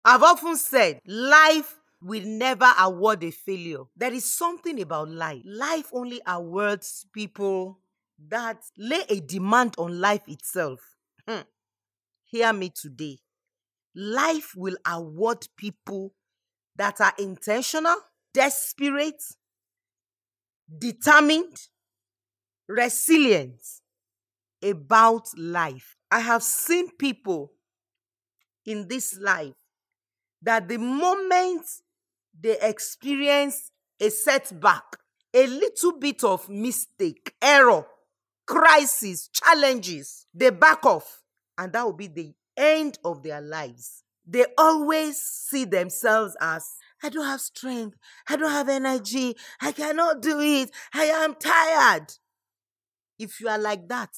I've often said life will never award a failure. There is something about life. Life only awards people that lay a demand on life itself. Hear me today. Life will award people that are intentional, desperate, determined, resilient about life. I have seen people in this life that the moment they experience a setback, a little bit of mistake, error, crisis, challenges, they back off, and that will be the end of their lives. They always see themselves as, I don't have strength, I don't have energy, I cannot do it, I am tired. If you are like that,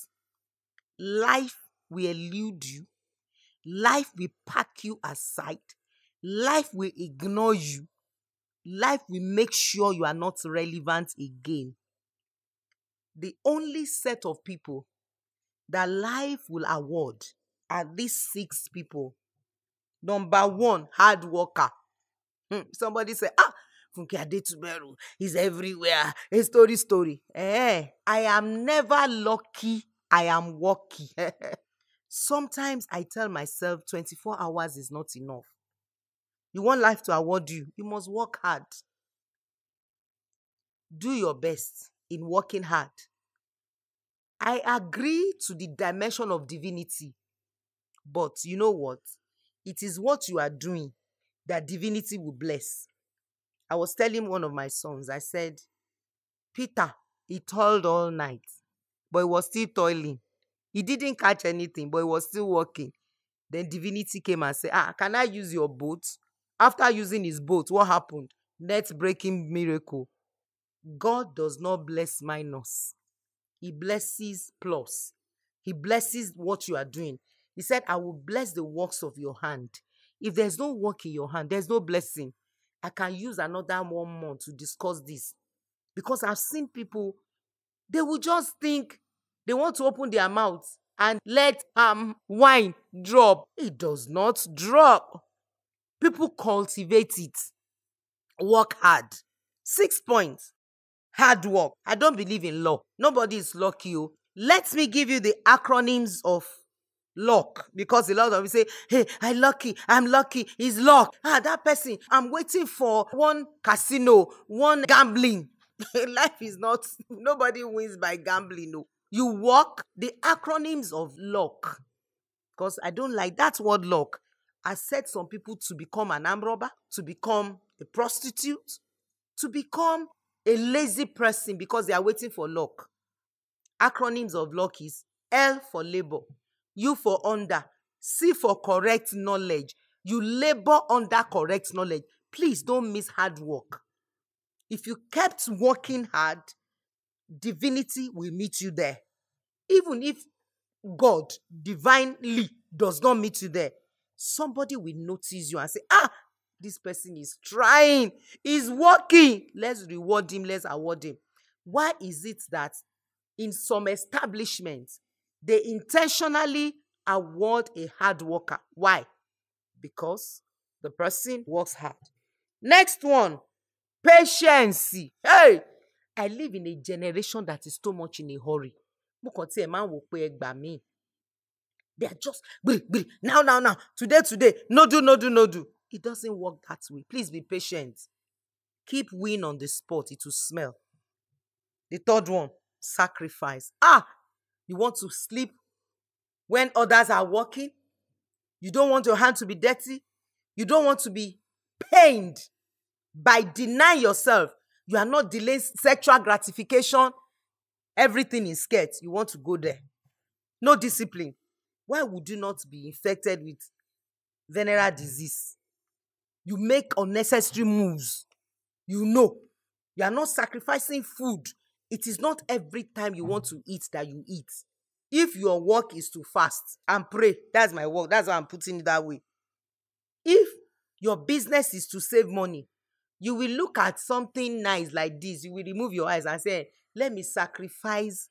life will elude you, life will pack you aside, life will ignore you, life will make sure you are not relevant again. The only set of people that life will award are these 6 people. Number 1, hard worker. Somebody say, Funke Adetuberu is everywhere. A story. I am never lucky. I am worky. Sometimes I tell myself 24 hours is not enough. You want life to award you, you must work hard. Do your best in working hard. I agree to the dimension of divinity. But you know what? It is what you are doing that divinity will bless. I was telling one of my sons, I said, Peter, he toiled all night, but he was still toiling. He didn't catch anything, but he was still working. Then divinity came and said, can I use your boat? After using his boat, what happened? Net-breaking miracle. God does not bless minus. He blesses plus. He blesses what you are doing. He said, I will bless the works of your hand. If there's no work in your hand, there's no blessing. I can use another 1 month to discuss this. Because I've seen people, they will just think they want to open their mouths and let wine drop. It does not drop. People cultivate it. Work hard. 6 points. Hard work. I don't believe in luck. Nobody is lucky. Let me give you the acronyms of luck, because a lot of you say, hey, I'm lucky, it's luck. That person, I'm waiting for one casino, one gambling. Life is not, nobody wins by gambling. No. You work. The acronyms of luck, because I don't like that word luck. I set some people to become an armed robber, to become a prostitute, to become a lazy person because they are waiting for luck. Acronyms of luck is L for labor, U for under, C for correct knowledge. You labor under correct knowledge. Please don't miss hard work. If you kept working hard, divinity will meet you there. Even if God divinely does not meet you there, somebody will notice you and say, this person is trying, he's working. Let's reward him, let's award him. Why is it that in some establishments, they intentionally award a hard worker? Why? Because the person works hard. Next one, patience. Hey, I live in a generation that is too much in a hurry. They are just now, today, no do. It doesn't work that way. Please be patient. Keep win on the spot, it will smell. The third one, sacrifice. You want to sleep when others are working? You don't want your hand to be dirty? You don't want to be pained by denying yourself. You are not delaying sexual gratification. Everything is scared. You want to go there. No discipline. Why would you not be infected with venereal disease? You make unnecessary moves. You know, you are not sacrificing food. It is not every time you want to eat that you eat. If your work is to fast and pray, that's my work. That's why I'm putting it that way. If your business is to save money, you will look at something nice like this. You will remove your eyes and say, let me sacrifice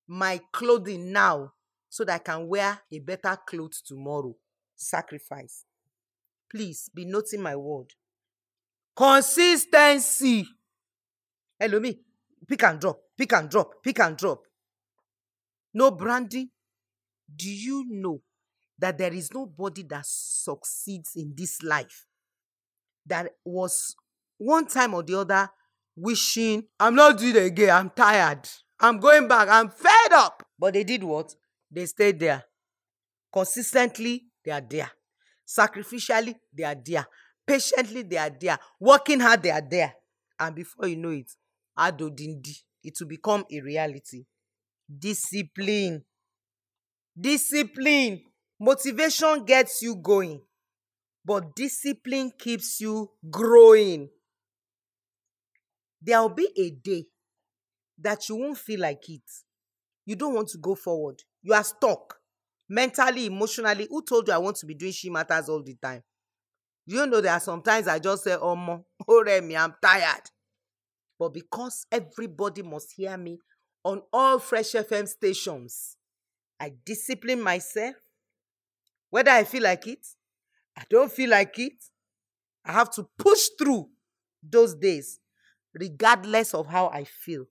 my clothing now so that I can wear a better clothes tomorrow. Sacrifice. Please be noting my word. Consistency. Hello me. Pick and drop, pick and drop, pick and drop. No branding. Do you know that there is nobody that succeeds in this life that was one time or the other wishing, I'm not doing it again, I'm tired, I'm going back, I'm fed up. But they did what? They stayed there. Consistently, they are there. Sacrificially, they are there. Patiently, they are there. Working hard, they are there. And before you know it, adodindi, it will become a reality. Discipline. Discipline. Motivation gets you going, but discipline keeps you growing. There will be a day that you won't feel like it. You don't want to go forward. You are stuck. Mentally, emotionally. Who told you I want to be doing Shematters all the time? You know there are sometimes I just say, Omo, Oremi, I'm tired. But because everybody must hear me on all Fresh FM stations, I discipline myself. Whether I feel like it, I don't feel like it, I have to push through those days, regardless of how I feel.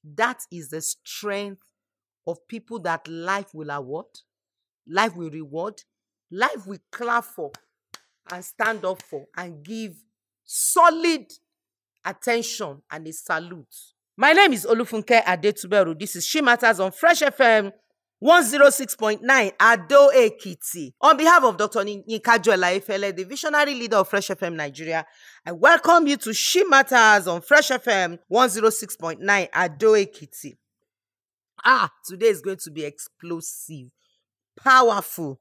That is the strength of people that life will award, life will reward, life will clap for and stand up for and give solid attention and a salute. My name is Olufunke Adetuberu. This is Shematters on Fresh FM 106.9 Ado Ekiti. On behalf of Dr. Yinka Efele, the visionary leader of Fresh FM Nigeria, I welcome you to Shematters on Fresh FM 106.9 Ado Ekiti. Today is going to be explosive, powerful.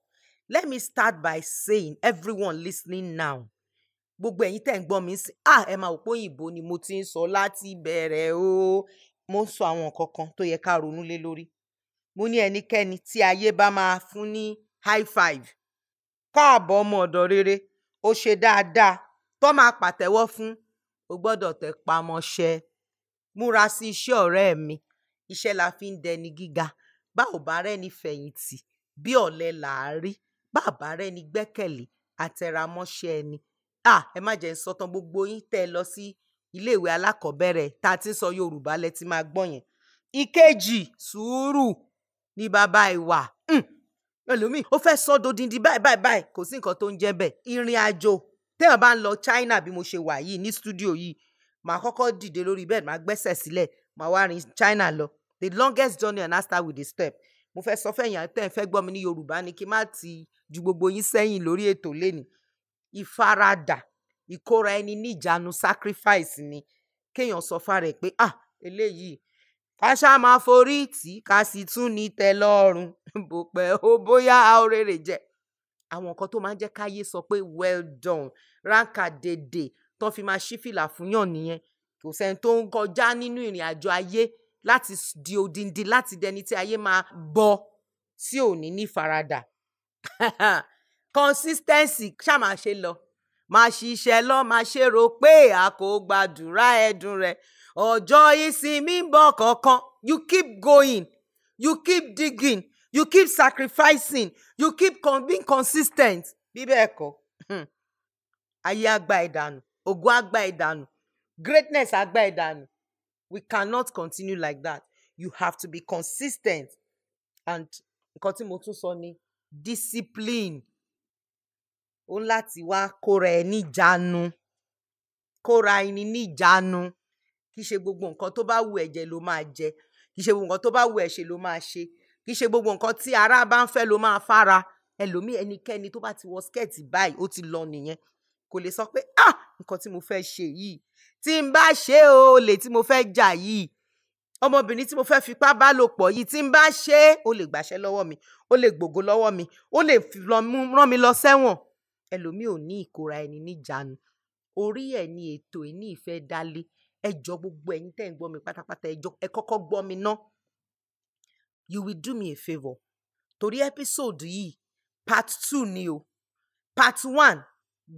Let me start by saying, everyone listening now, gbogbo ẹ̀yin tẹ́ ń gbọ́ mi sí, ẹ máa wò pé òyìnbó ni mo ti ń sọ láti bẹ̀rẹ̀ o. Mo ń sọ àwọn nǹkan kan tó yẹ ká ronú lé lórí. Mo ní ẹnikẹ́ni tí ayé bá máa fún ní high five, káàbọ̀ ọmọ ọ̀dọ̀ rere, ó ṣe dáadáa, tó máa pàtẹ́wọ́ fún, o gbọ́dọ̀ tẹ pamọ́ṣẹ́. Múra sí iṣẹ́ ọ̀rẹ́ mi. Iṣẹ́ la fi ń dẹni gíga. Bá ò bá rẹ́ni fẹ̀yìntì, bí ọ̀lẹ là á rí. Bá ò bá rẹ́ni gbẹ́kẹ̀lé, àtẹramọ́ṣẹ́ ẹni. Ẹ má jẹ́ ń sọ tán, gbogbo yín tẹ́ lọ sí iléèwé alákọ̀ọ́bẹ̀rẹ̀ tá a ti ń sọ Yorùbá lẹ ti máa gbọ́ yẹn. Ìkejì, sùúrù ní bàbá ìwà. Ẹlòmíì ó fẹ́ sọ dodindi báyìí, kò sí nǹkan tó ń jẹ́ bẹ́ẹ̀. Ìrìn àjò téèyàn bá ń lọ China bí mo ṣe wà yìí ní stúdíò yìí, màá kọ́kọ́ dìde lórí bẹ́ẹ̀, màá gbẹ́sẹ̀ sílẹ̀, màá wá rin China lọ. The longest journey and I start with the step. Mo fẹ́ sọ fẹ́yìn tẹ́ ẹ fẹ́ gbọ́ mi ní Yorùbá ni kí n má ti ju gbogbo yín sẹ́yìn lórí ètò lénìí. Ìfaradà, ìkóra ẹni níjàánu, sacrifice ni kéèyàn sọ fára ẹ̀ pé eléyìí ká ṣáà máa forí tì ká sì tún ní tẹ́ lọ́rùn bó pẹ́ ó bóyá a ó rèrè jẹ. Àwọn nǹkan tó máa ń jẹ́ káyé sọ pé well done, ránkà dèdè tó fi máa ṣí fìlà fún yàn nìyẹn. Kò sẹ́ni tó ń kọjá nínú ìrìn àjò ayé láti di odindi, láti dẹni tí ayé máa bọ sí òní ní faradà. Consistency, ṣá máa ṣe lọ, máa ṣiṣẹ́ lọ, máa ṣe rò pé a kò gbàdúrà ẹ̀dùn rẹ̀. Ọjọ́ ìsinmi ń bọ̀ kankan. You keep going, you keep digging, you keep sacrificing, you keep being consistent. Bí bẹ́ẹ̀ kọ́, ayé á gbá ẹ dànù, ògo á gbá ẹ dànù, greatness á gbá ẹ dànù. We cannot continue like that. You have to be consistent. And nǹkan tí mo tún sọ ni discipline. Ó láti wá kóra ẹ níjàánu. Kóra ẹni níjàánu. Kì í ṣe gbogbo nǹkan tó bá wù ẹ́ jẹ ló máa jẹ. Kì í ṣe gbogbo nǹkan tó bá wù ẹ́ ṣe ló máa ṣe. Kì í ṣe gbogbo nǹkan tí ara bá ń fẹ́ ló máa fara. Ẹlòmíì, ẹnikẹ́ni tó bá ti wọ skẹ́ẹ̀tì báyìí, ó ti lọ nìyẹn. Kò lè sọ pé nǹkan tí mo fẹ́ ṣe yìí, tí n bá ṣe olè tí mo fẹ́ jà yìí, ọmọbìnrin tí mo fẹ́ fipá bá lò pọ̀ yìí, tí n bá ṣe ó lè gbàṣẹ́ lọ́wọ́ mi, ó lè gbògo lọ́wọ́ mi, ó lè rán mi lọ sẹ́wọ̀n. Ẹlòmíì ò ní ìkóra ẹni níjàánu. Orí ẹ̀ ni ètò ìní ìfẹ́ dálé. Ẹ jọ̀ọ́ gbogbo ẹ̀yin tẹ́ ń gbọ́ mi pátápátá, ẹ kọ́kọ́ gbọ́ mi ná. You will do me a favour. Torí episode yìí part 2 ni o. Part 1,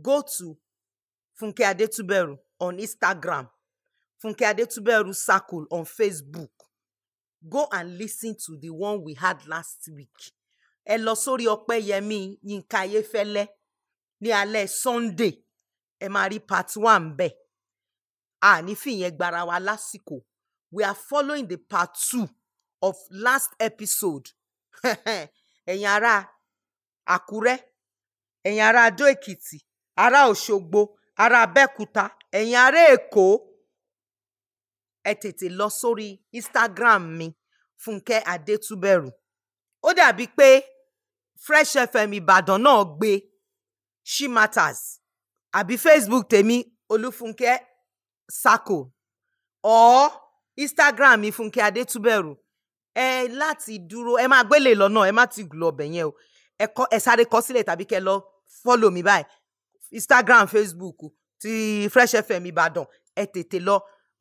go to Funke Adetuberu on Instagram, Funke Adetuberu Circle on Facebook. Go and listen to the one we had last week. Ẹ lọ sórí Ọpẹ́yẹmí Yínká Ayéfẹ́lẹ́. ní alẹ́ Sunday ẹ máa rí part 1 bẹ́ẹ̀. Ní fìyẹn gbara wa lásìkò. We are following the part 2 of last episode. Ẹ̀yin ará Àkúrẹ́, ẹ̀yin ará Adó Èkìtì, ará Òṣogbo, ará Abẹ́òkúta, ẹ̀yin ará Èkó, ẹ tètè lọ sórí Instagram mi Funke Adetuberu. Ó dàbí pé Fresh FM Ìbàdàn náà gbé Shematters, àbí Facebook tèmi Olufunke Circle, or Instagram mi Funke Adetuberu. Láti dúró ẹ máa gbélé lọ́nà, ẹ má ti lọ ọbẹ̀ yẹn o. Ẹ sáré kọ sílẹ̀ tàbí kẹ́ lọ follow mi báyìí. Instagram, Facebook ti Fresh FM Ìbàdàn, ẹ tètè lọ.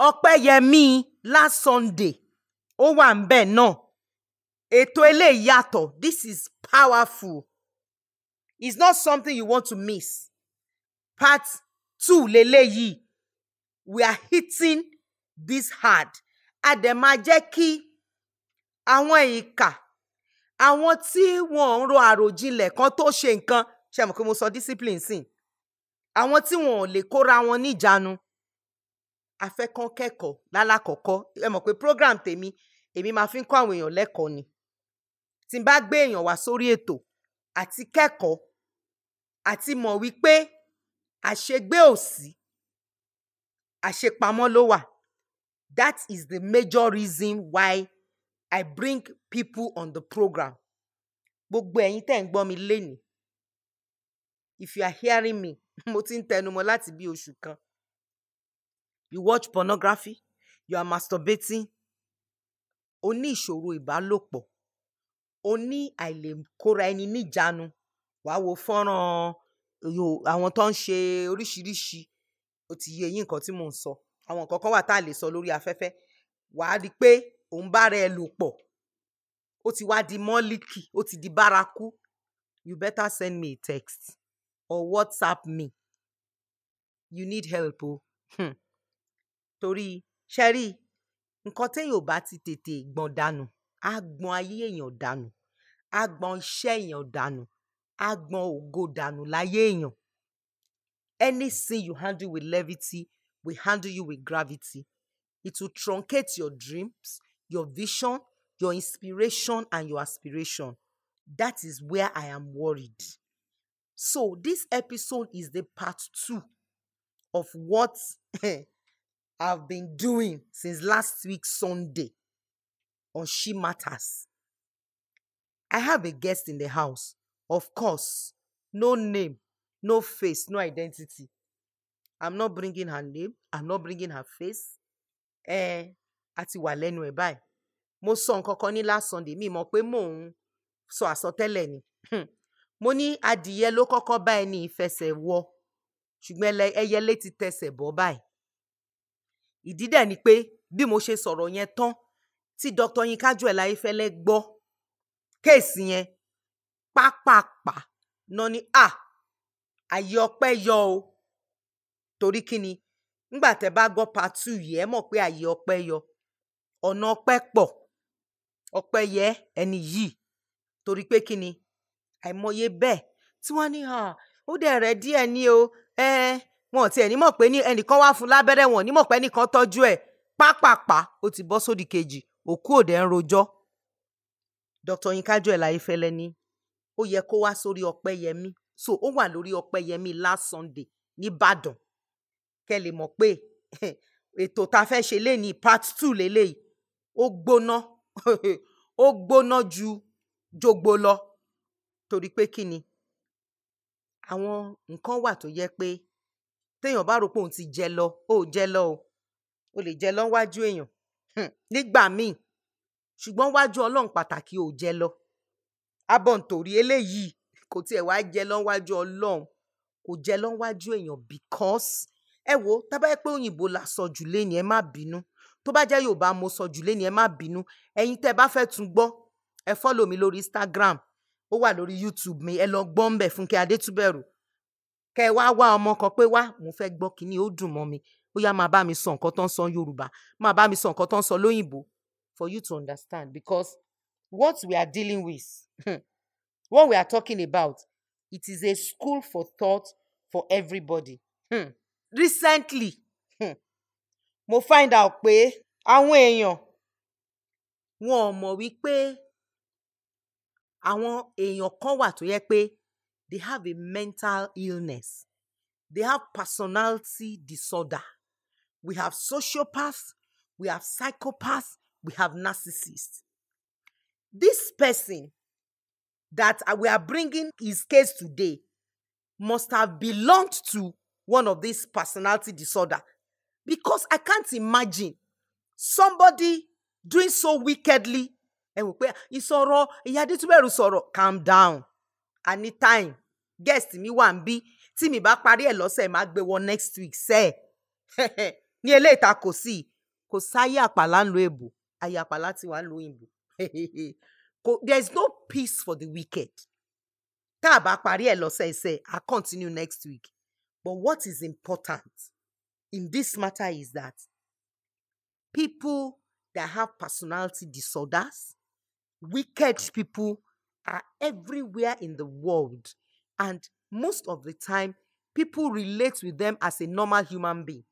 Ọpẹ́yẹmí last Sunday ó wà ńbẹ̀ náà. Ètò eléyìí yàtọ̀. This is powerful. It's not something you want to miss. Part 2 leléyìí. We are hitting this hard. A dẹ̀ máa jẹ́ kí àwọn ìkà, àwọn tí wọ́n ń ro àròjinlẹ̀ kan tó ṣe nǹkan, ṣé mọ̀ pé mo sọ discipline sí, àwọn tí wọ́n ò lè kóra wọn níjàánu, a fẹ́ kán kẹ́kọ̀ọ́ lálákọ̀ọ́kọ́. Ẹ mọ̀ pé program tèmi, èmi máa fi ń kọ́ àwọn èèyàn lẹ́kọ̀ọ́ ni. Tí n bá gbé èèyàn wá sórí ètò àti kẹ́kọ̀ọ́ àti mọ̀ wípé àṣegbé ò sí, àṣepamọ́ ló wà. That is the major reason why I bring people on the program. Gbogbo ẹ̀yin tẹ́ ń gbọ́ mi lénìí. If you are hearing me, mo ti ń tẹnumọ́ láti bí oṣù kan. You watch pornography, you are masturbating, o ní ìṣòro ìbálòpọ̀, o ní àìlèkóra ẹni níjàánu, wàá wo fọ́nrán àwọn tó ń ṣe oríṣiríṣi, ó ti yé yín nǹkan tí mò ń sọ. Àwọn nǹkan kan wà tá a lè sọ lórí afẹ́fẹ́. Wàá rí pé òun bá rẹ lò pọ̀, ó ti wá di mọ́líkì, ó ti di bárakú. You better send me a text or WhatsApp me. You need help o. Torí ṣẹ́rí, nǹkan téèyàn ò bá ti tètè gbọ̀n dànù, á gbọ̀n ayé èèyàn dànù, á gbọ̀n iṣẹ́ èèyàn dànù, á gbọ̀n ògo dànù láyé èèyàn. Any sin you handle with levity will handle you with gravity. It will truncate your dreams, your vision, your inspiration, and your aspiration. That is where I am worried. So this episode is the part 2 of what I've been doing since last week Sunday on Shematters. I have a guest in the house. Of course, no name, no face, no identity. I'm not bringing her name. I'm not bringing her face. Àti wà lẹ́nu ẹ̀ báyìí. Mo sọ nǹkan kan ní last Sunday, mi mọ̀ pé mò ń sọ àsọtẹ́lẹ̀ ni. Mo ní adìyẹ ló kọ́kọ́ bá ẹni ìfẹsẹ̀ wọ, ṣùgbọ́n ẹyẹlé ti tẹsẹ̀ bọ́ báyìí. Ìdí dẹ̀ ni pé bí mo ṣe sọ̀rọ̀ yẹn tán, tí Dr. Yinka Ayéfẹ́lẹ́ gbọ́ kéèsì yẹn, pápápá náà ni àyè ọpẹ́ yọ o. Torí kí ni? Nígbà tẹ́ bá gbọ́ part 2 yìí, ẹ mọ̀ pé àyè ọpẹ́ yọ. Ọ̀nà ọpẹ́ pọ̀. Ọpẹ́ yẹ ẹni yìí. Torí pé kí ni? Àìmọye bẹ́ẹ̀ tí wọ́n ní ó dẹ̀ rẹ̀ díẹ̀ ní o. Wọn ò tiẹ̀ ní mọ̀ pé ẹnìkan wá fún lábẹ́rẹ́, wọn ní mọ̀ pé ẹnìkan tọ́jú ẹ̀. Pápápá ó ti bọ́ sódì kejì. Òkú òde ń rojọ́. Dr. Yinka Ayéfẹ́lẹ́ ní ó yẹ kó wá sórí Ọpẹ́yẹmí. So ó wà lórí Ọpẹ́yẹmí last Sunday ní Ìbàdàn. Kẹ́ lè mọ̀ pé ètò tá fẹ́ ṣe lénìí part 2 lélẹ́yìí. Ó gbóná. Ó gbóná ju jogbo lọ. Torí pé kí ni? Àwọn nǹkan wà tó yẹ pé téèyàn bá rò pé òun ti jẹ lọ, ó jẹ lọ o. O lè jẹ lọ wájú èèyàn. Nígbà míì. Ṣùgbọ́n wájú Ọlọ́run pàtàkì ò jẹ lọ. Abọ̀ nítorí eléyìí kò tiẹ̀ wá jẹ lọ wájú Ọlọ́run. Kò jẹ lọ wájú èèyàn because ẹ wo, tá bá yẹ pé òyìnbó la sọ jù léni, ẹ má bínú. Tó bá jẹ́ Yorùbá mo sọ jù léni, ẹ má bínú. Ẹ̀yin tẹ́ bá fẹ́ tún gbọ́, ẹ follow mi lórí Instagram. Ó wà lórí YouTube mi. Ẹ lọ gbọ́ ń bẹ̀ Funke Adetuberu. Kẹ́ wá ọmọ kan pé wá, mo fẹ́ gbọ́ kíní, ó dùn mọ́ mi. Ó yá máa bá mi sọ nǹkan tó ń sọ Yorùbá. Máa bá mi sọ nǹkan tó ń sọ lóyìnbó. For you to understand, because what we are dealing with, what we are talking about, It is a school for thought for everybody. Recently, mo find out pé àwọn èèyàn wọn ò mọ̀ wípé àwọn èèyàn kan wà tó yẹ pé they have a mental illness. They have personality disorder. We have sociopaths, we have psychopaths, we have narcissists. This person that we are bringing his case today must have belonged to one of these personality disorder, because I can't imagine somebody doing so wickedly. And we pay ìsọ̀rọ̀ ìyá Adetuberu sọ̀rọ̀. Calm down. Anytime guest mi wà ń bí tí mi bá parí ẹ̀ lọ́sẹ̀ máa gbé wọn next week sẹ́ ní eléyìí ta kò sí sáyé àpàlà ń lo èbò, ayé àpàlà ti wà ń lo òyìnbó. There is no peace for the wicked. Tá a bá parí ẹ̀ lọ́sẹ̀ sẹ́, I continue next week. But what is important in this matter is that people that have personality disorders, wicked people, are everywhere in the world. And most of the time, people relate with them as a normal human being.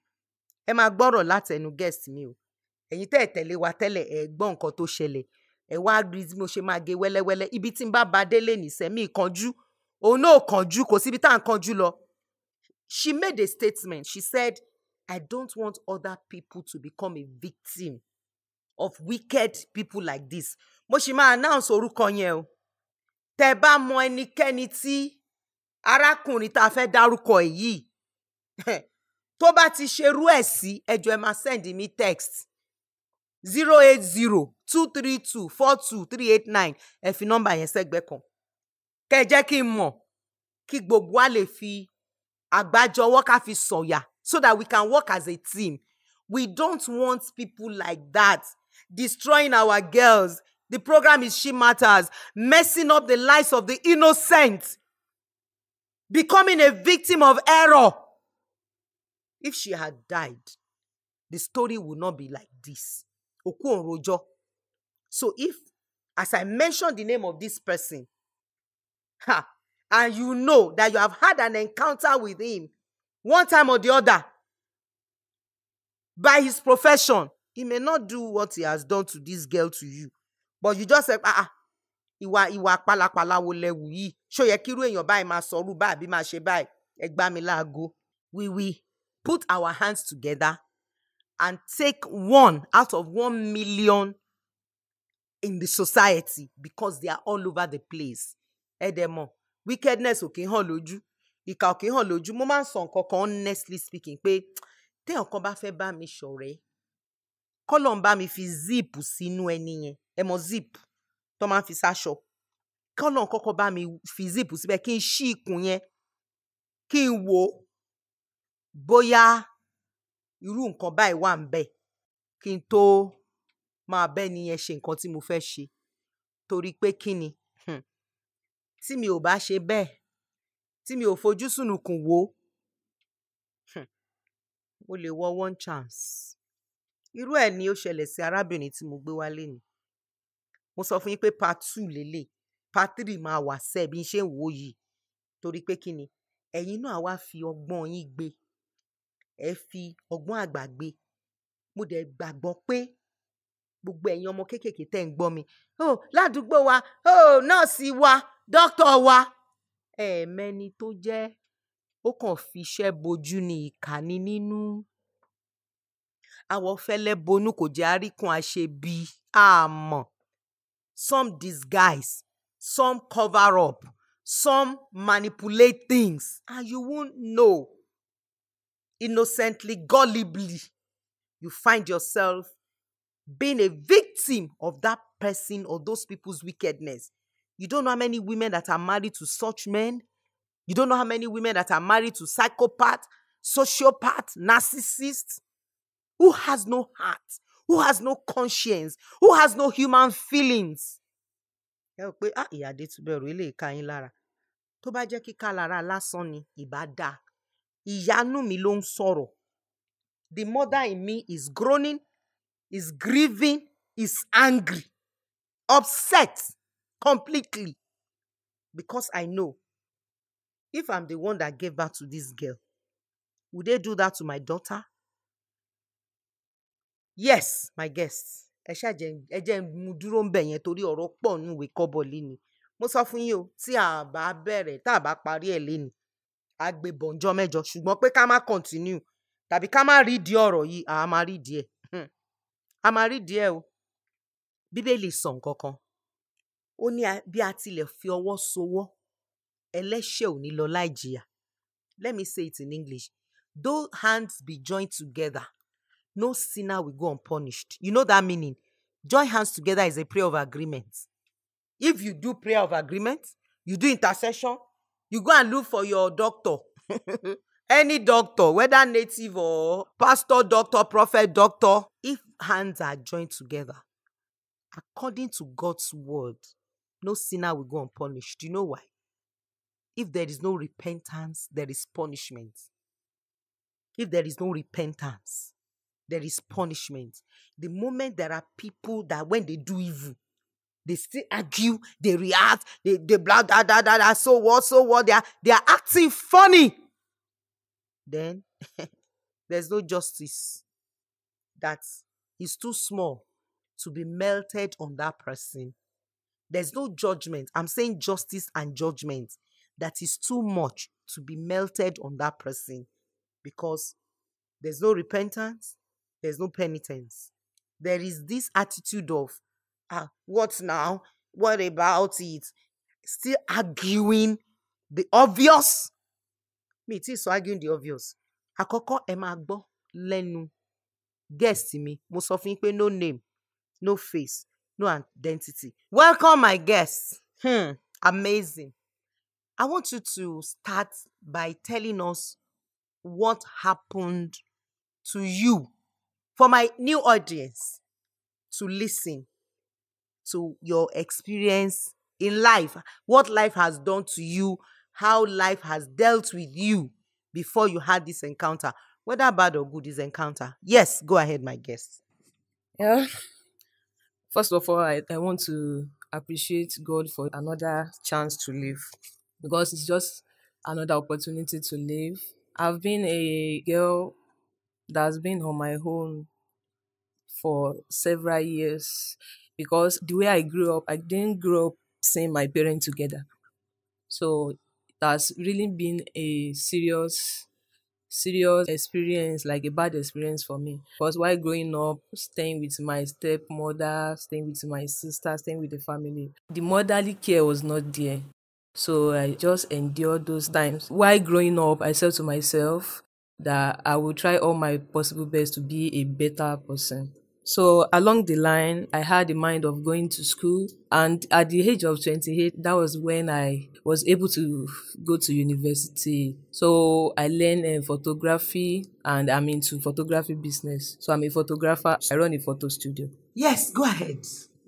Ẹ máa gbọ́rọ̀ láti ẹnu guest mi o. Ẹ̀yin tẹ́ ẹ̀ tẹ̀lé wa tẹ́lẹ̀ ẹ gbọ́ nǹkan tó ṣẹlẹ̀. Ẹ wá rí bí mo ṣe máa gé wẹ́lẹ́wẹ́lẹ́. Ibi tí n bá ba délé nìṣẹ́ mi ìkanjú. Òun náà kanjú, kò síbi tá à ń kanjú lọ. She made a statement. She said, I don't want other people to become a victim of wicked people like this. Mo ṣì máa announce orúkọ yẹn o. Tẹ́ bá mọ ẹnikẹ́ni tí arákùnrin tá a fẹ́ dárúkọ yìí tó bá ti ṣerú ẹ̀ sí, ẹ jọ̀ọ́ ẹ máa send me text 080-232-42389. Ẹ fi nọ́mbà yẹn sẹ́gbẹ́ kan. Kẹ́ jẹ́ kí n mọ̀ kí gbogbo wa lè fi àgbájọwọ́ ká fi sọ̀yà so that we can work as a team. We don't want people like that destroying our girls. The program is Shematters, messing up the lives of the innocent, becoming a victim of error. If she had died, the story would not be like this. Oku onrojo. So if, as I mentioned the name of this person, and you know that you have had an encounter with him one time or the other, by his profession, he may not do what he has done to this girl to you. But you just say, ìwà pálapàla wo lẹ wù yìí. Ṣó yẹ kí irú èèyàn báyìí máa sọrú báyìí àbí máa ṣe báyìí. Ẹ gbá mi láago. We will put our hands together and take 1 out of 1 million in the society, because they are all over the place. Ẹ dẹ̀ mọ̀, wickedness ò kí ń hàn lójú. Ìkà ò kí ń hàn lójú. Mo máa ń sọ nǹkan kan honestly speaking pé téèyàn kan bá fẹ́ bá mi ṣọ̀rẹ́, k'Ọlọ́run bá mi fi zip sínú ẹni yẹn. Ẹ mọ̀ zip tó máa ń fi sáṣọ. K'Ọlọ́run kọ́kọ́ bá mi fi zip síbẹ̀ kí n ṣí ikùn yẹn, kí n wò bóyá irú nǹkan báyìí wà ń bẹ̀ kí n tó máa bẹ́ni yẹn ṣe nǹkan tí mo fẹ́ ṣe. Torí pé kí ni? Tí mi ò bá ṣe bẹ́ẹ̀, tí mi ò fojú sùnùkùn wò, mo lè wọ 1 chance. Irú ẹ̀ ni ó ṣẹlẹ̀ sí arábìnrin tí mo gbé wá lénìí. Mo sọ fún yín pé part 2 lélẹ̀, part 3 máa wà sẹ́ bí n ṣe ń wò yìí. Torí pé kí ni? Ẹ̀yin náà wá fi ọgbọ́n yín gbé. Ẹ fi ọgbọ́n àgbà gbé. Mo dẹ̀ gbàgbọ́ pé gbogbo ẹ̀yin ọmọ kéékèèké tẹ́ ń gbọ́ mi. Ládùúgbò wa, nọ́ọ̀sì wa, dókítà wa. Mẹ́ni tó jẹ́ ó kàn fi iṣẹ́ bojú ni, ìkànnì nínú. Àwọ̀ fẹ́lẹ́ bonú kò jẹ́ àríkùn àṣebí. Àmọ́ some disguise, some cover up, some manipulate things, and you won't know. Innocently, gullibly, you find yourself being a victim of that person or those people's wickedness. You don't know how many women that are married to such men. You don't know how many women that are married to psychopaths, sociopaths, narcissists, who has no heart, who has no conscience, who has no human feelings. Ẹ rò pé ìyá Adetuberu eléyìí ká yín lára. Tó bá jẹ́ kíká lára lásán ni ìbá dáa. Ìyanu mi ló ń sọ̀rọ̀. The mother in me is groaning, is grieving, is angry, upset completely, because I know If I'm the one that gave birth to this girl, would they do that to my daughter? Yes, my guests. Ẹ jẹ́ n mú dúró ń bẹ̀ yẹn torí ọ̀rọ̀ pọ̀ nínú ìwé kọ́bọ̀ léni. Mo sọ fún yín o, tí a bá bẹ̀rẹ̀, tá a bá parí ẹ̀ léni, a gbé bọ̀njọ́ mẹ́jọ. Ṣùgbọ́n pé ká má continue tàbí ká má rí di ọ̀rọ̀ yìí, a máa rí di ẹ̀. A máa rí di ẹ̀ o. Bíbélì sọ nǹkan kan. Ó ní bí a tilẹ̀ fi ọwọ́ sowọ́, ẹlẹ́ṣẹ̀ ò ní lọ láì jìyà. Let me say it in English. Though hands be joined together, no sinner will go unpunished. You know that meaning? Join hands together is a prayer of agreement. If you do prayer of agreement, you do intercession, you go and look for your doctor. Any doctor, whether native or pastor, doctor, prophet, doctor. If hands are joined together, according to God's word, no sinner will go unpunished. Do you know why? If there is no repentance, there is punishment. If there is no repentance, there is punishment. The moment there are people that when they do evil, they still argue, they react, they blah, da, da, da, da, so what, they are acting funny. Then there's no justice that is too small to be melted on that person. There's no judgment. I'm saying justice and judgment that is too much to be melted on that person, because there's no repentance, there's no penitence. There is this attitude of, what now? What about it? Still arguing the obvious. Me, it is so arguing the obvious. Àkọ́kọ́ ẹ máa gbọ́ lẹ́nu guest mi. Mo sọ fún yín pé no name, no face, no identity. Welcome, my guests. Amazing. I want you to start by telling us what happened to you, for my new audience to listen to your experience in life, what life has done to you, how life has dealt with you before you had this encounter, whether bad or good, this encounter. Yes, go ahead, my guest. Yeah. First of all, I want to appreciate God for another chance to live, because it's just another opportunity to live. I've been a girl that's been on my own for several years, because the way I grew up, I didn't grow up seeing my parents together. So that's really been a serious experience, like a bad experience for me. Because while growing up, staying with my stepmother, staying with my sister, staying with the family, the motherly care was not there. So I just endured those times. While growing up, I said to myself that I will try all my possible best to be a better person. So along the line, I had the mind of going to school. And at the age of 28, that was when I was able to go to university. So I learned photography, and I'm into photography business. So I'm a photographer. I run a photo studio. Yes, go ahead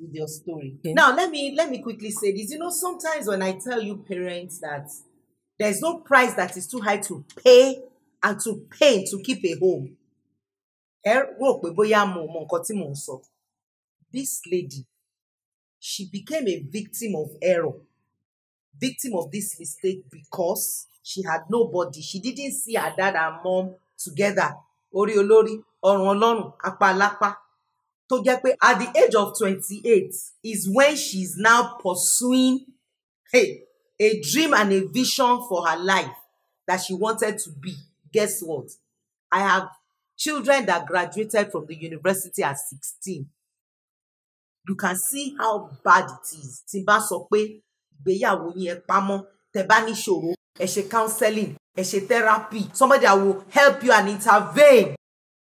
with your story. Okay. Now, let me quickly say this. You know, sometimes when I tell you parents that there's no price that is too high to pay and to pay to keep a home, this lady, she became a victim of error, victim of this mistake, because she had nobody. She didn't see her dad and mom together. Orí olórí, ọrùn ọlọ́run, apá lápá. Tó jẹ́ pé at the age of 28 is when she's now pursuing a dream and a vision for her life that she wanted to be. Guess what? I have children that graduated from the university at 16. You can see how bad it is. Tí n bá sọ pé ìgbéyàwó yín ẹ pamọ́, tẹ́ bá ní ìṣòro, ẹ ṣe counseling, ẹ ṣe therapy. Somebody that will help you and intervene.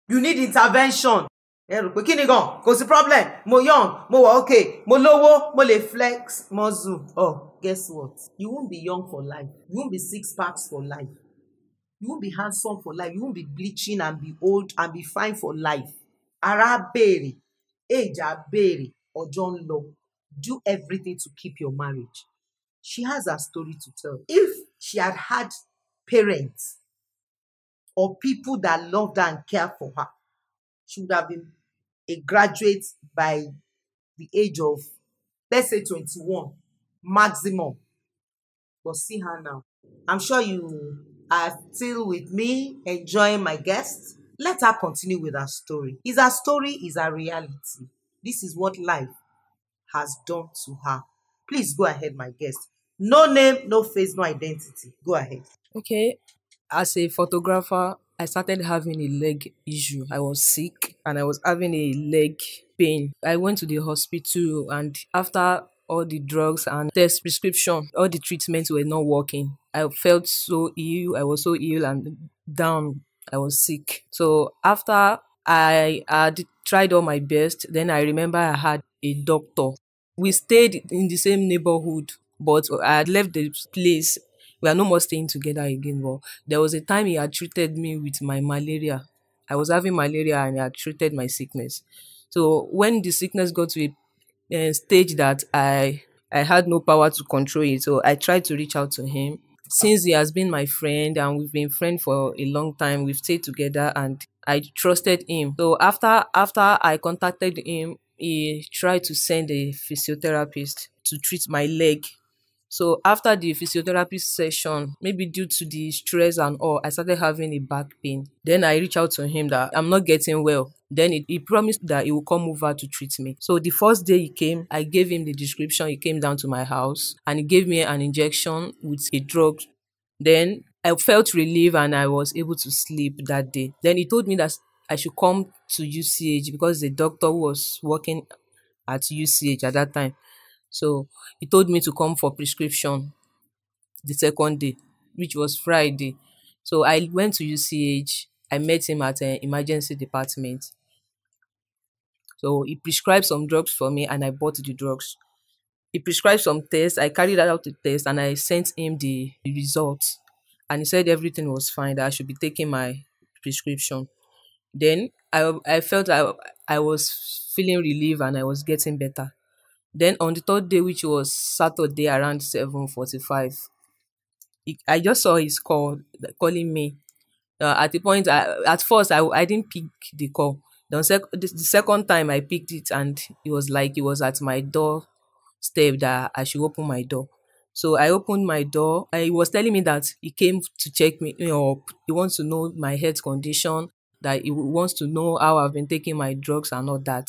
You need intervention. Ẹ rò pé kí ni gan? Kò sí problem. Mo young, mo wà okay, mo lówó, mo lè flex muscle. Oh, guess what? You won't be young for life. You won't be six packs for life. You won't be handsome for life. You won't be bleaching and be old and be fine for life. Ara béèrè, age á béèrè, ọjọ́ ń lọ. Do everything to keep your marriage. She has a story to tell. If she had had parents or people that loved her and cared for her, she would have been a graduate by the age of, let's say, 21 maximum. But see her now. I'm sure you are still with me, enjoying my guest. Let her continue with her story. Is her story is her reality. This is what life has done to her. Please go ahead, my guest. No name, no face, no identity. Go ahead. Okay. As a photographer, I started having a leg issue. I was sick and I was having a leg pain. I went to the hospital, and after all the drugs and test prescription, all the treatments were not working. I felt so ill. I was so ill and down. I was sick. So after I had tried all my best, then I remember I had a doctor. We stayed in the same neighborhood, but I had left the place. We are no more staying together again. But there was a time he had treated me with my malaria. I was having malaria and he had treated my sickness. So when the sickness got to a stage that I had no power to control it, so I tried to reach out to him. Since he has been my friend and we've been friends for a long time, we've stayed together and I trusted him. So after I contacted him, he tried to send a physiotherapist to treat my leg. So after the physiotherapy session, maybe due to the stress and all, I started having a back pain. Then I reached out to him that I'm not getting well. Then he promised that he will come over to treat me. So the first day he came, I gave him the description. He came down to my house and he gave me an injection with a drug. Then I felt relief and I was able to sleep that day. Then he told me that I should come to UCH because the doctor was working at UCH at that time. So he told me to come for prescription the second day, which was Friday. So I went to UCH. I met him at an emergency department. So he prescribed some drugs for me and I bought the drugs. He prescribed some tests. I carried out the test and I sent him the results. And he said everything was fine, that I should be taking my prescription. Then I felt I was feeling relief and I was getting better. Then on the third day, which was Saturday around 7:45, I just saw his call calling me. At the point, at first I didn't pick the call. The second time I picked it, and it was like it was at my door step that I should open my door. So I opened my door. He was telling me that he came to check me up. He wants to know my health condition, that he wants to know how I've been taking my drugs and all that.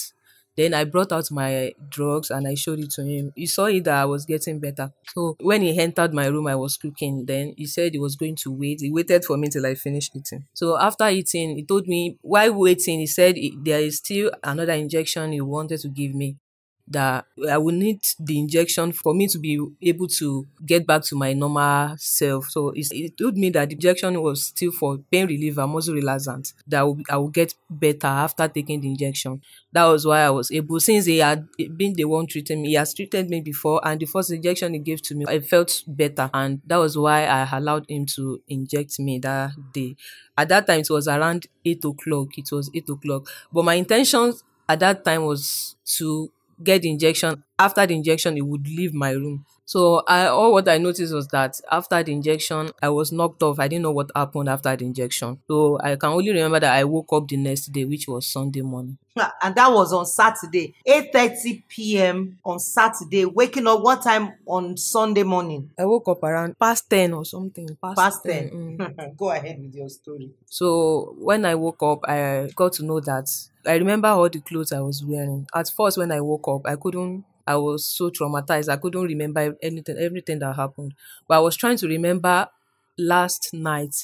Then I brought out my drugs and I showed it to him. He saw it that I was getting better. So when he entered my room, I was cooking. Then he said he was going to wait. He waited for me till I finished eating. So after eating, he told me while waiting, he said there is still another injection he wanted to give me, that I will need the injection for me to be able to get back to my normal self. So he told me that the injection was still for pain reliever, muscle relaxant, that I will get better after taking the injection. That was why I was able, since he had been the one treating me, he has treated me before, and the first injection he gave to me, I felt better. And that was why I allowed him to inject me that day. At that time, it was around 8 o'clock. It was 8 o'clock. But my intention at that time was to get the injection. After the injection, he would leave my room. So all what I noticed was that after the injection, I was knocked off. I didn't know what happened after the injection. So I can only remember that I woke up the next day, which was Sunday morning. And that was on Saturday, 8:30 p.m. on Saturday. Waking up what time on Sunday morning? I woke up around past 10 or something. Past 10. 10. Go ahead with your story. So when I woke up, I got to know that I remember all the clothes I was wearing. At first, when I woke up, I was so traumatized. I couldn't remember everything that happened. But I was trying to remember last night,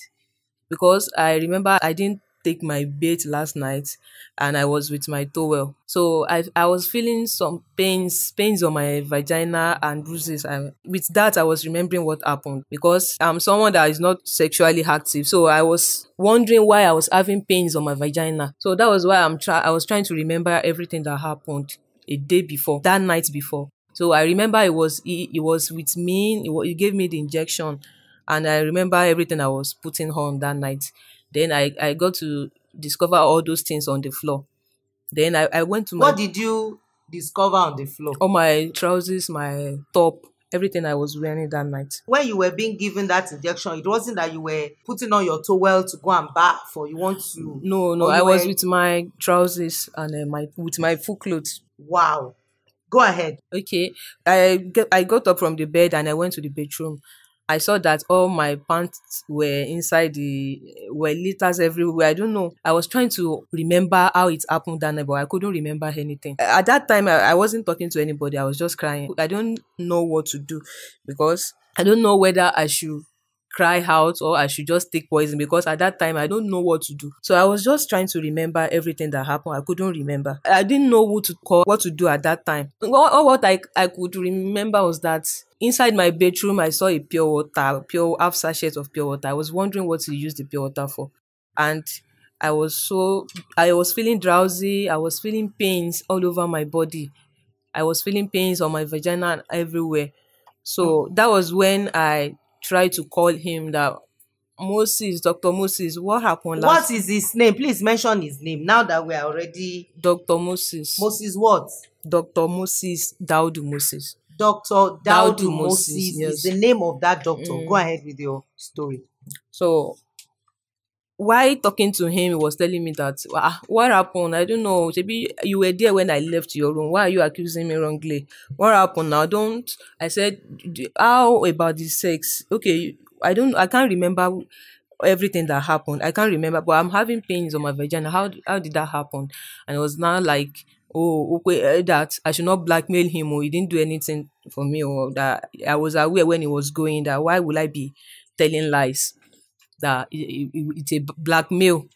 because I remember I didn't take my bait last night and I was with my towel. So I was feeling some pains on my vagina and bruises. And with that, I was remembering what happened, because I'm someone that is not sexually active. So I was wondering why I was having pains on my vagina. So that was why I was trying to remember everything that happened a day before, that night before. So I remember it was with me. He gave me the injection, and I remember everything I was putting on that night. Then I got to discover all those things on the floor. Then I went to What did you discover on the floor? all my trousers, my top, everything I was wearing that night. When you were being given that injection, it wasn't that you were putting on your towel to go and bath, or you want to. No, Or I you was were. with my trousers and with my full clothes. Wow. Go ahead. Okay, I got up from the bed and I went to the bedroom. I saw that all my pants were were litters everywhere. I don't know. I was trying to remember how it happened that night, but I couldn't remember anything. At that time, I wasn't talking to anybody. I was just crying. I don't know what to do because I don't know whether I should cry out or I should just take poison, because at that time I don't know what to do. So I was just trying to remember everything that happened. I couldn't remember. I didn't know who to call, what to do at that time. All what I could remember was that inside my bedroom I saw a pure water, pure half sachet of pure water. I was wondering what to use the pure water for. And I was so I was feeling drowsy, I was feeling pains all over my body. I was feeling pains on my vagina and everywhere. So that was when I tried to call him that Moses, Dr. Moses, what happened What last? is his name? Please mention his name now that we are already. Dr. Moses. Moses what? Dr. Moses, Daudu Moses. Dr. Daudu Daudu Moses, Moses is yes. the name of that doctor. Go ahead with your story. So while talking to him, he was telling me that, what happened? I don't know. Maybe you were there when I left your room. Why are you accusing me wrongly? What happened now? Don't. I said, how about the sex? Okay, I can't remember everything that happened. I can't remember, but I'm having pains on my vagina. How did that happen? And it was now like, oh, okay, that I should not blackmail him, or he didn't do anything for me, or that I was aware when he was going, that why would I be telling lies? That it's a blackmail.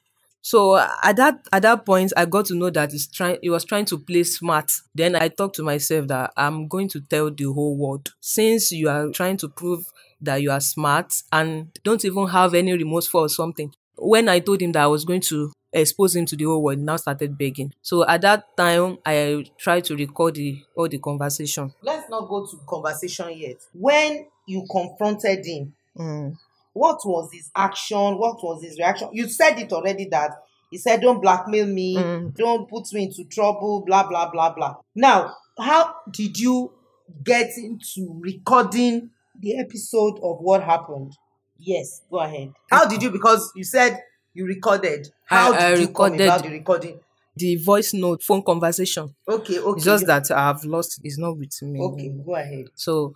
So at that point, I got to know that he was trying to play smart. Then I talked to myself that I'm going to tell the whole world, since you are trying to prove that you are smart and don't even have any remorseful or something. When I told him that I was going to expose him to the whole world, he now started begging. So at that time, I tried to record all the conversation. Let's not go to conversation yet. When you confronted him, what was his action? What was his reaction? You said it already that he said, don't blackmail me, don't put me into trouble, blah, blah, blah, blah. Now, how did you get into recording the episode of what happened? Yes, go ahead. How did you, because you said you recorded. How I did you come recorded about the recording? the voice note phone conversation. Okay, It's okay. just that I've lost. It's not with me. Okay, go ahead. So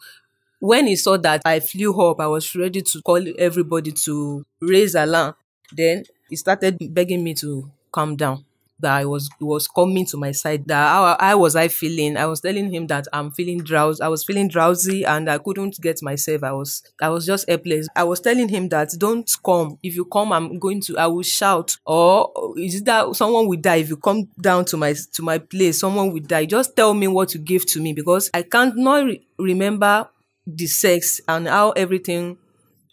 when he saw that I flew up, I was ready to call everybody to raise alarm. Then he started begging me to calm down. That he was coming to my side. That how was I feeling? I was telling him that I'm feeling drowsy. I was feeling drowsy and I couldn't get myself. I was just helpless. I was telling him that don't come. If you come, I will shout. Or is it that someone will die if you come down to my place? Someone will die. Just tell me what you give to me, because I can't not remember the sex and how everything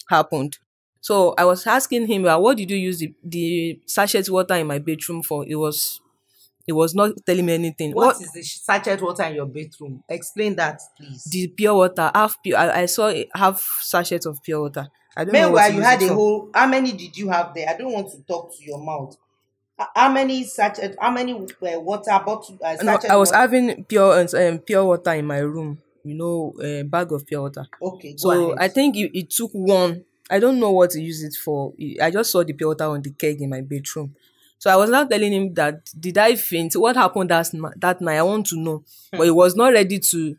happened. So I was asking him, what did you use the sachet water in my bedroom for? It was not telling me anything. What is the sachet water in your bedroom? Explain that, please. The pure water, half pure. I saw a half sachet of pure water. I don't know what Meanwhile, to you use had it a for. whole. How many did you have there? I don't want to talk to your mouth. How many sachet? How many water bottle? No, Sachet I was water? having pure water in my room. A bag of pure water. Okay, go So ahead. I think it took one. I don't know what to use it for. I just saw the pure water on the keg in my bedroom. So I was now telling him that, did I faint? What happened that night? I want to know. But he was not ready to. He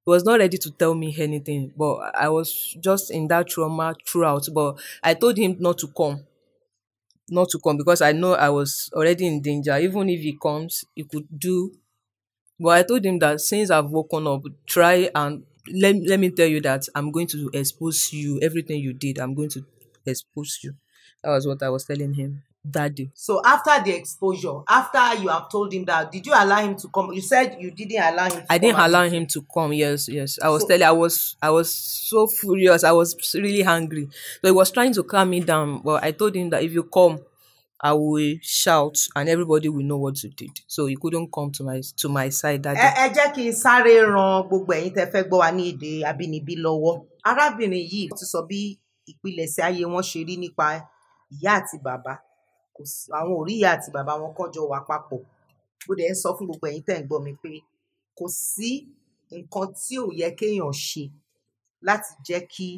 was not ready to tell me anything. But I was just in that trauma throughout. But I told him not to come, because I know I was already in danger. Even if he comes, he could do. But I told him that since I've woken up, try and let me tell you that I'm going to expose you. Everything you did, I'm going to expose you. That was what I was telling him that day. So after the exposure, after you have told him that, did you allow him to come? You said you didn't allow him to I come. didn't and allow meet you. him to come. Yes, yes. So- I was so furious. I was really hungry. So he was trying to calm me down. But I told him that if you come, I will shout and everybody will know what you did. So he couldn't come to my side that day. ẹ jẹ́ kí n sáré ran gbogbo ẹ̀yin tẹ́ fẹ́ gbọ́ wa ní èdè abínibí lọ́wọ́. Arábìnrin yìí ti sọ bí ìpilẹ̀ṣẹ̀ ayé wọn ṣe rí nípa ìyá àti bàbá. Àwọn ò rí ìyá àti bàbá wọn kán jọ wà papọ̀. Bó dẹ̀ ń sọ fún gbogbo ẹ̀yin tẹ́ ń gbọ́ mi pé kò sí nǹkan tí ò yẹ kéèyàn ṣe láti jẹ́ kí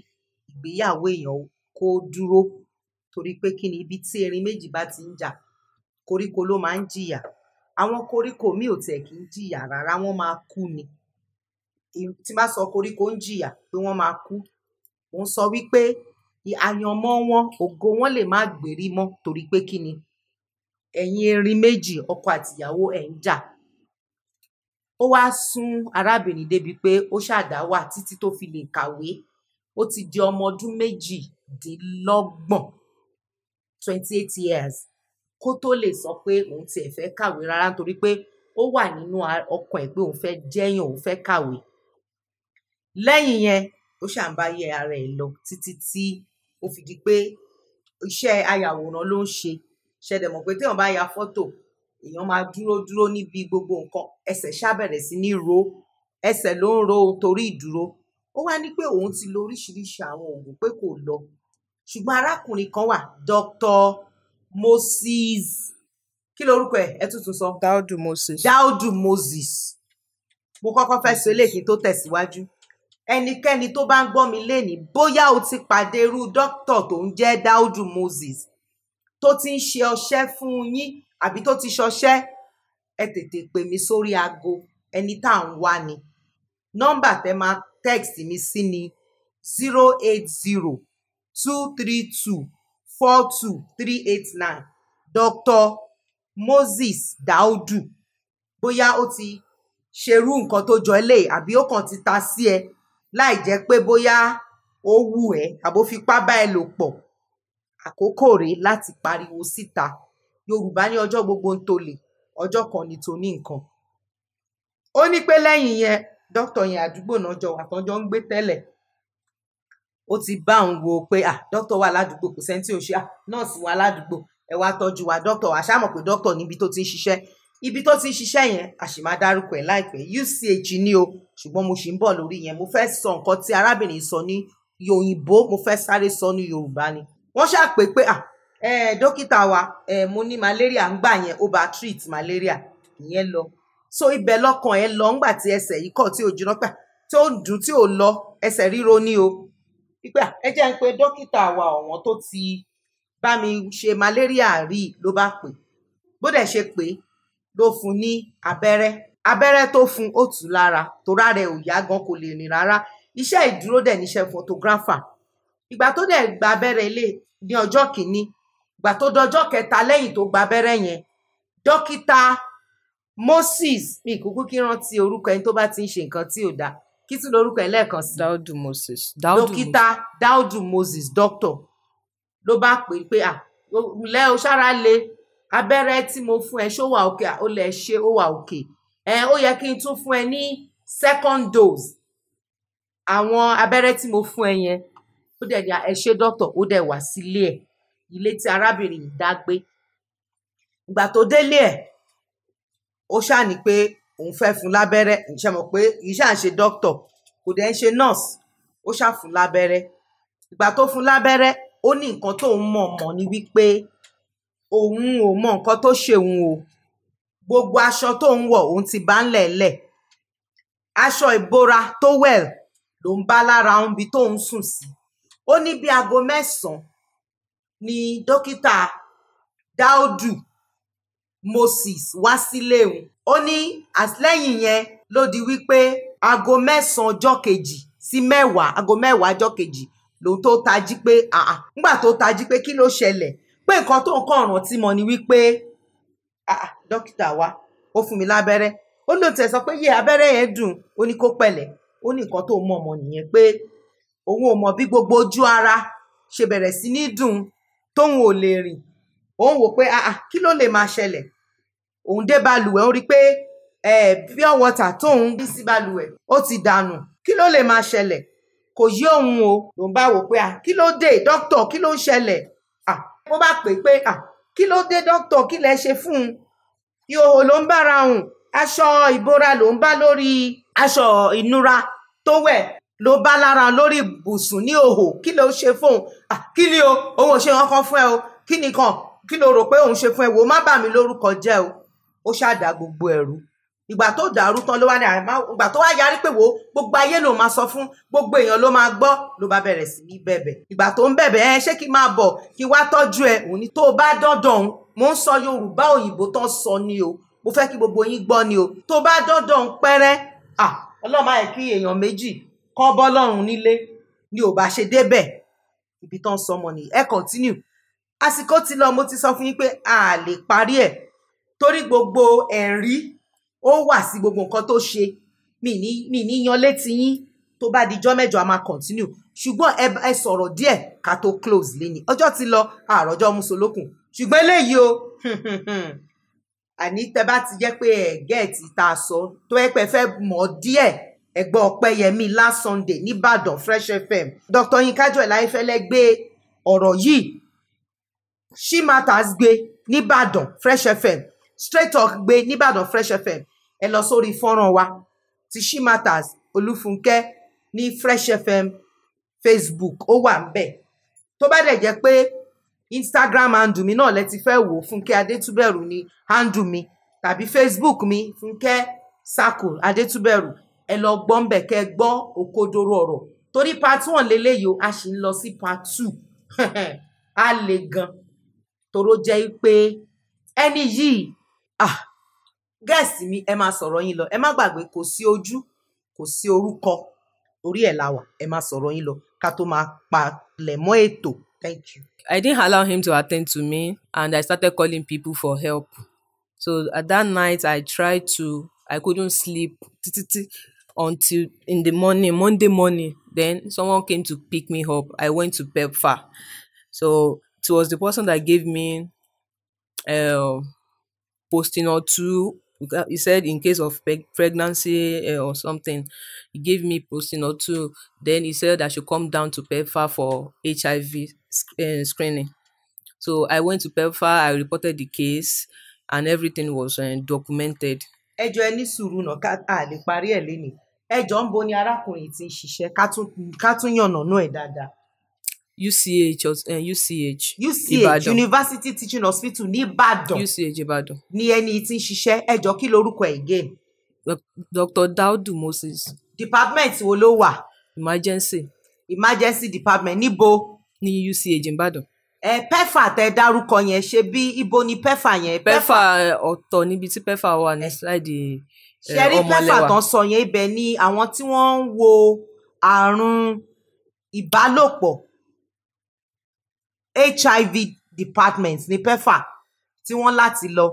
ìgbéyàwó èèyàn kó dúró. Torí pé kí ni, ibi tí erin méjì bá ti ń jà, koríko ló máa ń jìyà. Àwọn koríko míì ò tiẹ̀ kì í jìyà rárá, wọ́n máa kú ni. Tí bá sọ koríko ń jìyà pé wọ́n máa kú, Mò ń sọ wípé àyànmọ́ wọn, ògo wọn lè má gbérí mọ́ torí pé kí ni? Ẹ̀yin erin méjì, ọkọ àtìyàwó ẹ̀ ń jà. Ó wá sún arábìnrin débi pé ó ṣàdá wà títí tó fi lè kàwé. Ó ti di ọmọ ọdún méjìdínlọ́gbọ̀n, 28 years, kó tó lè sọ pé òun tiẹ̀ fẹ́ kàwé rárá nítorí pé ó wà nínú ọkàn ẹ̀ pé òun fẹ́ jẹ́yàn, òun fẹ́ kàwé. Lẹ́yìn yẹn, ó ṣà ń bá ayé ara ẹ̀ lọ títí tí ó fi di pé iṣẹ́ ayàwòrán ló ń ṣe. Ṣé dẹ̀ mọ̀ pé téèyàn bá ya fọ́tò, èèyàn máa dúró níbi gbogbo nǹkan, ẹsẹ̀ ṣá bẹ̀rẹ̀ sí ní ro, ẹsẹ̀ ló ń ro torí ìdúró. Ó wá ní pé òun ti lo oríṣiríṣi àwọn oògùn pé kò lọ. Ṣùgbọ́n arákùnrin kan wà, Dr. Moses, kí lorúkọ ẹ̀? Ẹ tuntun sọ. Daudu Moses. Mo kọ́kọ́ fẹ́ sọ eléyìí kí n tó tẹ̀síwájú. Ẹnikẹ́ni tó bá ń gbọ́ mi lénìí, bóyá o ti pàdé irú dókítà tó ń jẹ́ Daudu Moses, tó ti ń ṣe ọṣẹ́ fún yín àbí tó ti ṣọṣẹ́, ẹ tètè pè mí sórí aago, ẹni tá à ń wá ni. Nọ́mbà tẹ́ máa text mi sí ni 080-232-42389. Dr. Moses Daudu. Bóyá ó ti ṣerú nǹkan tó jọ eléyìí àbí ó kàn ti ta sí ẹ láì jẹ́ pé bóyá ó wù ẹ́ àbó fipá bá ẹ lò pọ̀. Àkókò rèé láti pariwo síta. Yorùbá ní ọjọ́ gbogbo ń tolè, ọjọ́ kan ni tòní nǹkan. Ó ní pé lẹ́yìn yẹn, dókítà yẹn àdúgbò náà jọ wà tán jọ ń gbé tẹ́lẹ̀. Ó ti bá òun wo pé dókítà wà ládùúgbò, kò sẹ́ni tí ò ṣe, nọ́ọ̀sì wà ládùúgbò, ẹ wá tọ́jú wa. Dókítà wa ṣáà mọ̀ pé dókítà níbi tó ti ń ṣiṣẹ́. Ibi tó ti ń ṣiṣẹ́ yẹn, a sì máa dárúkọ ẹ̀ láìpẹ́. UCH ni o, ṣùgbọ́n mo ṣì ń bọ̀ lórí yẹn. Mo fẹ́ sọ nǹkan tí arábìnrin sọ ní Yorùbá, mo fẹ́ sáré sọ ní Yorùbá ni. Wọ́n ṣáà pé dókítà wa, mo ní malaria ń gbà yẹn, ó bá treat malaria ìyẹn lọ. So ibẹ̀ lọ́kàn ẹ lọ ńgbà tí ẹsẹ̀ yìí kọ̀ tí ò jiná pà, tí ó dùn tí ò lọ, ẹsẹ̀ ríro ní o. Pípẹ́ ẹ jẹ́ ń pe dókítà wa ọ̀wọ́n tó ti bá mi ṣe malaria rí ló bá pè. Bó dẹ̀ ṣe pé ló fún ní abẹ́rẹ́. Abẹ́rẹ́ tó fún ó tù lára, torá rẹ̀ ò yá gan, kò lè rìn rárá. Iṣẹ́ ìdúró dẹ̀ níṣẹ́ photographer. Ìgbà tó dẹ̀ gba abẹ́rẹ́ ilé ní ọjọ́ kìíní, ìgbà tó dọjọ́ kẹta lẹ́yìn tó gba abẹ́rẹ́ yẹn, dókítà Moses, mi kúkú kí rántí orúkọ ẹni tó bá ti ń ṣe nǹkan tí ò dáa. Kí tún lorúkọ ẹ̀ lẹ́ẹ̀kan sí? Daudu Moses. Dókítà Daudu Moses, doctor, ló bá pè pé lẹ́ o ṣára le, abẹ́rẹ́ tí mo fún ẹ ṣó wà òkè? Ó lè ṣe ó wà òkè. Ó yẹ kí n tún fún ẹ ní second dose àwọn abẹ́rẹ́ tí mo fún ẹ yẹn. Ó dẹ̀ ní ẹ ṣé doctor, ó dẹ̀ wá sílé ẹ̀, ilé tí arábìnrin yìí dá gbé. Ìgbà tó délé ẹ̀, ó ṣáà ní pé òun fẹ́ fún lábẹ́rẹ́. Ṣé mọ̀ pé kì í ṣáà ṣe doctor, kò dẹ̀ ń ṣe nurse, ó ṣáà fún lábẹ́rẹ́. Ìgbà tó fún lábẹ́rẹ́, ó ní nǹkan tóun mọ̀ ní wípé òun ò mọ nǹkan tó ṣe òun o. Gbogbo aṣọ tóun wọ̀ òun ti bá ń lẹ̀ẹ́lẹ̀. Aṣọ ìbora towel ló ń bá lára òun bí tóun sùn sí. Ó ní bí aago 9 ni dókítà Daudu Moses wá sílé òun. Ó ní lẹ́yìn yẹn ló di wípé aago 9 ọjọ́ kejì sí 10, aago 10 ọjọ́ kejì lòun tó tají pé nígbà tó tají pé kí ló ṣẹlẹ̀, pé nǹkan tó ń kàn rántí mọ́ ni wípé dókítà wa ó fún mi lábẹ́rẹ́. Ó lóun tẹ̀ sọ pé abẹ́rẹ́ yẹn dùn, ó ní kó pẹ̀lẹ́. Ó ní nǹkan tó mọ̀ nìyẹn pé òun ò mọ̀ bí gbogbo ojú ara ṣe bẹ̀rẹ̀ sí ní dùn tóun ò lè rìn. Òun wò pé kí ló lè máa ṣẹlẹ̀. Òun dé balùwẹ̀, ó rí pé pure water tóun bí sí balùwẹ̀ ó ti dànù. Kí ló lè máa ṣẹlẹ̀? Kò yé òun o. Lòun bá wò pé kí ló dé dókítà, kí ló ń ṣẹlẹ̀? Ó bá pè pé kí ló dé dókítà, kí lẹ ṣe fún un? Ìhòòhò ló ń bára hùn, aṣọ ìbora ló ń bá lórí, aṣọ ìnura towel ló bá lára lórí ibùsùn ní òhò. Kí ló ṣe fún un? Kí ni o? Òun ò ṣe nǹkan fún ẹ o. Kí ni kan? Kí ló rò pé òun ṣe fún ẹ? Wò má bà mí lórúkọ jẹ́ o. Ó ṣàdá gbogbo ẹ̀rú. Ìgbà tó dàrú tán ló wá ní ìgbà tó wá yarí pé gbogbo ayé ló máa sọ fún, gbogbo èèyàn ló máa gbọ́, ló bá bẹ̀rẹ̀ sí ní bẹ̀bẹ̀. Ìgbà tó ń bẹ̀bẹ̀, ṣé kí n máa bọ̀ kí wá tọ́jú ẹ? Òun ní tó bá dọ́dọ̀ òun, mò ń sọ Yorùbá òyìnbó tán sọ ni o, mo fẹ́ kí gbogbo yín gbọ́ ni o. Tó bá dọ́dọ̀ òun pẹ́rẹ́, Ọlọ́run máa yẹ kí èèyàn méjì kán bọ́ lọ́rùn nílé. ni ò bá ṣe débẹ̀ ibi tán sọmọ nìyí. Ẹ continue. Àsìkò ti lọ, mo ti sọ fún yín pé a lè parí ẹ̀ torí gbogbo ẹ̀rí ó wà sí gbogbo nǹkan tó ṣe. Mi ní yan létí yín, tó bá dijọ́ mẹ́jọ a máa continue, ṣùgbọ́n ẹ sọ̀rọ̀ díẹ̀ ká tó close léni. Ọjọ́ ti lọ, àròjọ musolókun, ṣùgbọ́n eléyìí o àní tẹ bá ti jẹ́ pé gẹ́ẹ̀tì tá a sọ tó ẹ pẹ́ fẹ́ mọ̀ díẹ̀, ẹgbẹ́ Ọpẹ́yẹmí last Sunday nìbàdàn Fresh FM. Dr. Yinka Ayéfẹ́lẹ́ gbé ọ̀rọ̀ yìí, Shematters gbé nìbàdàn Fresh FM, Straight Talk gbé nìbàdàn Fresh FM. Ẹ lọ sórí fọ́nrán wa ti Shematters Olufunke ní Fresh FM Facebook, ó wà ńbẹ̀. Tó bá dẹ̀ jẹ́ pé Instagram handle mi náà lẹ ti fẹ́ wò, Funke Adetuberu ni handle mi, tàbí Facebook mi Funke Adetuberu. Ẹ lọ gbọ́ ńbẹ̀ kẹ́ gbọ́ òkodoro ọ̀rọ̀ torí part 1 leléyìí o, a sì ń lọ sí part 2 a lè gan toró jẹ́ pé ẹni yìí gẹ́ẹ̀sì mi, ẹ máa sọ̀rọ̀ yín lọ. Ẹ má gbàgbé kò sí ojú kò sí orúkọ, orí ẹ̀ la wà. Ẹ máa sọ̀rọ̀ yín lọ ká tó máa palẹ̀ mọ́ ètò. Thank you. I didn't allow him to attend to me, and I started calling people for help. So at that night, I couldn't sleep until in the morning, Monday morning. Then someone came to pick me up. I went to PEPFAR. So it was the person that gave me posting or two. He said in case of pregnancy or something, he gave me posting or two. Then he said I should come down to PEPFAR for HIV screening. So I went to PEPFAR, I reported the case, and everything was documented. Ẹ jọ̀ọ́ ẹ ní sùúrù náà ká lè parí ẹ̀ lénìí. Ẹ jọ̀ọ́ ń bo ni arákùnrin tí ń ṣiṣẹ́ ká tún yànnàná ẹ̀ dáadáa. UCH Ìbàdàn, University Teaching Hospital ní Ìbàdàn. UCH Ìbàdàn. Ni ẹni tí ń ṣiṣẹ́. Ẹ jọ̀ọ́ kí lorúkọ ẹ̀ again? Dr. Daudu Moses. Department wo ló wà? Emergency department níbo? Ní UCH Ìbàdàn. PEPFAR tẹ dárúkọ yẹn, ṣe bí ibo ni PEPFAR yẹn? PEPFAR ọ̀tọ̀ níbi tí PEPFAR wà ní ṣáìdì ṣe rí PEPFAR tán sọ yẹn, ibẹ̀ ni àwọn tí wọ́n ń wo àrùn ìbálòpọ̀ HIV department ní PEPFAR tí wọ́n láti lọ.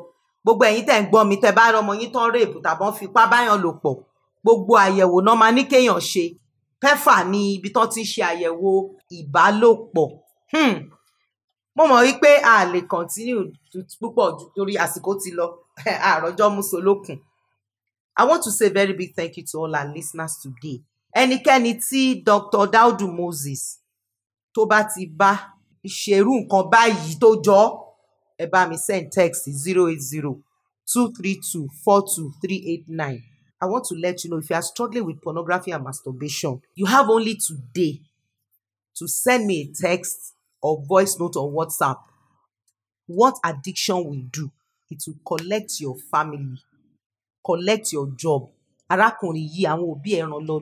Gbogbo ẹ̀yin tẹ́ ń gbọ́ mi, tẹ́ bá rí ọmọ yín tán rape tàbọ́n fipá báyàn lò pọ̀, gbogbo àyẹ̀wò náà máa ní kéèyàn ṣe. PEPFAR ní ibi tán ti ń ṣe àyẹ̀wò ìbálòpọ̀. Mo mọ̀ wípé a lè continue púpọ̀ torí àsìkò ti lọ, àròjọ musolókun. I want to say a very big thank you to all our listeners today. Ẹnikẹ́ni tí Dr. Daudu Moses tó bá ti bá ṣerú nǹkan báyìí tó jọ, ẹ bá mi send text 080-232-42389. I want to let you know, if you are struggling with pornography and masturbation, you have only today to send me a text or voice note on WhatsApp. What addiction will do, it will collect your family, collect your job. Arákùnrin yìí àwọn òbí ẹ̀ rán lọ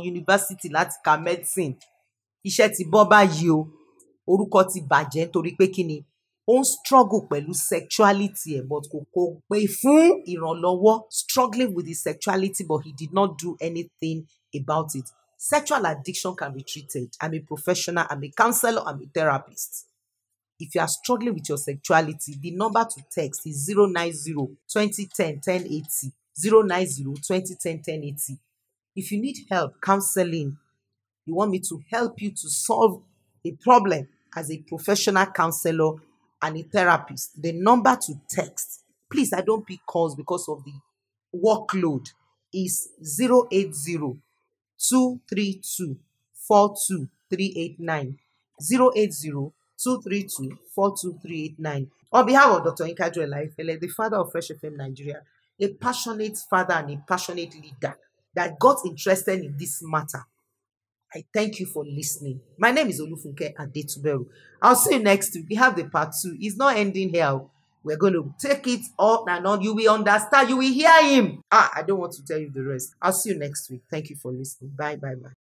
yunifásitì láti ka medicine. Iṣẹ́ ti bọ́ báyìí o, orúkọ ti bàjẹ́ nítorí pé kí ni, ó ń struggle pẹ̀lú sexuality ẹ̀ but kò pé fún ìrànlọ́wọ́. Struggling with his sexuality but he did not do anything about it. Sexual addiction can be treated. I'm a professional, I'm a counselor, I'm a therapist. If you are struggling with your sexuality, the number to text is 090-2010-1080. 090-2010-1080. If you need help, counseling, you want me to help you to solve a problem as a professional counselor and a therapist, the number to text, please, I don't pick calls because of the workload, is 080-232-42389. 080-232-42389. On behalf of Dr. Yinka Ayéfẹ́lẹ́, the father of Fresh FM Nigeria, a passionate father and a passionate leader that got interested in this matter, I thank you for listening. My name is Olufunke Adetuberu. I'll see you next week. We have the part 2. It's not ending here. We're going to take it on and on. You will understand. You will hear him. I don't want to tell you the rest. I'll see you next week. Thank you for listening. Bye, bye, bye.